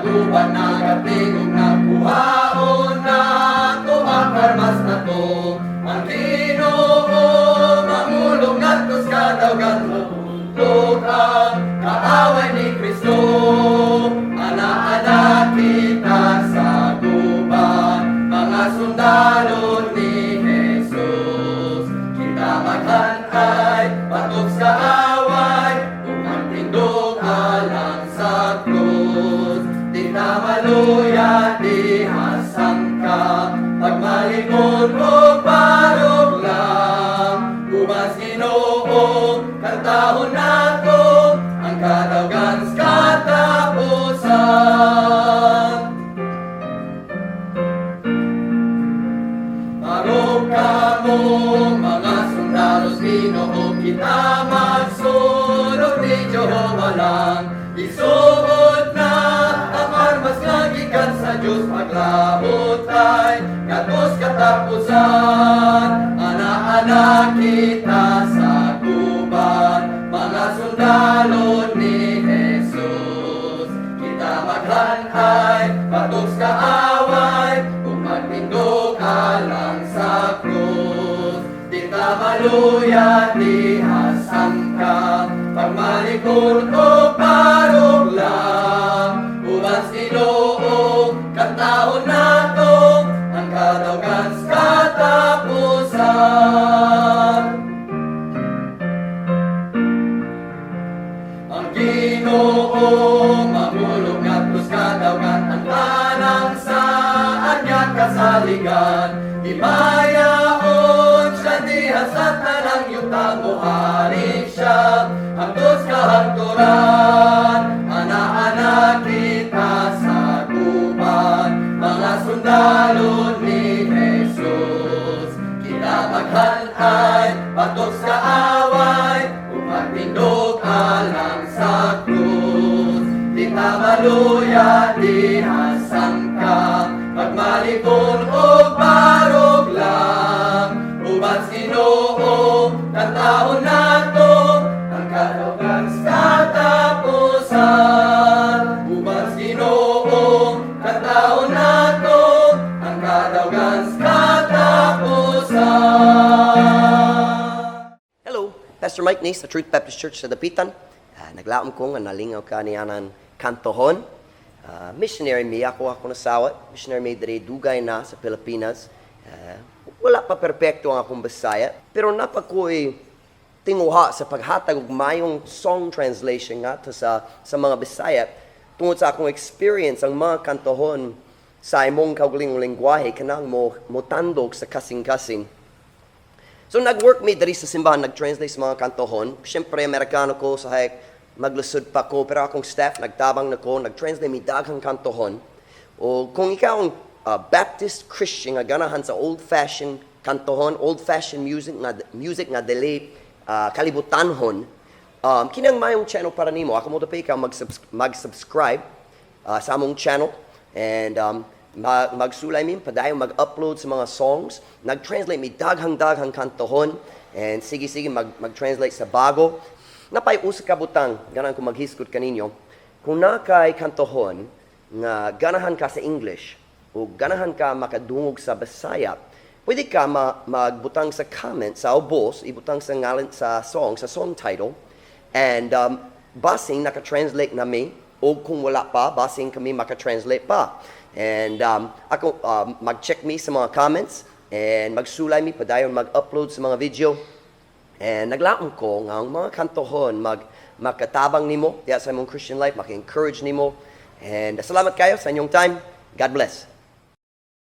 gubat, nagatingog na Kuhaon, nato ang armas nato. Ang Ginoo mangulo, ngadto kadaugan, Mabuntog ang kaaway ni Cristo. Anaa kita sa gubat, mga sundalo ni Jesus. Kita maghan-ay, batok sa kaaway, umagtindog alang sa krus. Di na maluya, di hasangka, Pagmalig-on o Barog lang. Gubat Ginoo, kantahon nato, ang kadaugan sa kataposan. Barog kamo'ng mga sundalos, Ginoo kita magsunod ni Jehovah lang. Isuot na ang armas nga gikan sa Dios, Paglahutay, ngadto kataposan. Anaa kita sa gubat, mga sundalo ni Jesus. Kita maghan-ay, batok sa kaaway, umagtindog alang sa krus. Di ka maluya, di hasangka, Pagmalig-on o Barog lang. Gubat Ginoo, kantahon nato, ang kadaugan sa kataposan. Ang Ginoo mangulo, ngadto kadaugan, ang tanang sa anyang kasaligan. Himayaon S'ya diha sa tanang yuta, Mohari S'ya hangtod sa hangturan. Anaa kita sa gubat, mga sundalo ni Jesus. Kita maghan-ay, batok sa kaaway, umagtindog alang sa krus. Di ka maluya, di hasangka, Pagmalig-on o Barog lang. Gubat Ginoo, kantahon nato, ang kadaugan sa kataposan. Gubat Ginoo, kantahon nato, ang kadaugan sa kataposan. Hello, Pastor Mike Nis sa Truth Baptist Church sa Dapitan. Naglaom ko nga nalingaw ka niyanan kantohon. Missionary mi ako nasawat. Missionary mi diri dugay na sa Pilipinas. Wala pa perpekto ang akong Bisaya, pero napakoy tinguha sa paghatag og mayong song translation nga sa mga Bisaya tungod sa akong experience. Ang mga kantohon sa imong kaugalingong lengguwahe kanang mo tandog sa kasing-kasing. So nag-work mi diri sa simbahan, nag-translate sa mga kantohon. Siyempre Amerikano ko sa maglusod pa ko, pero akong staff nagtabang na ko, nag-translate mi daghang kantohon. O kung ikaw ang Baptist Christian nga ganahan sa old-fashioned kantohon, old-fashioned music nga dili kalibutanhon, kinang mayong channel para nimo. Ako mo dapat ikaw mag-subscribe sa among channel, and magsulay mi padayon mag-upload sa mga songs. Nag-translate mi daghang kantohon, and sige mag-translate sa bago. Napay usa ka butang, ganahan ko maghiskot kaninyo. Kung nakay kantohon nga ganahan ka sa English o ganahan ka makadungog sa Bisaya, pwede ka magbutang sa comment sa ubos, ibutang sa ngalan sa song title, and basing naka-translate nami, o kung wala pa, basing kami maka-translate pa. And ako mag-check mi sa mga comments, and magsulay mi padayon mag-upload sa mga video. And naglaom ko nga ang mga kantohon magkatabang nimo sa imong Christian life, maka-encourage nimo. And salamat kayo sa inyong time. God bless.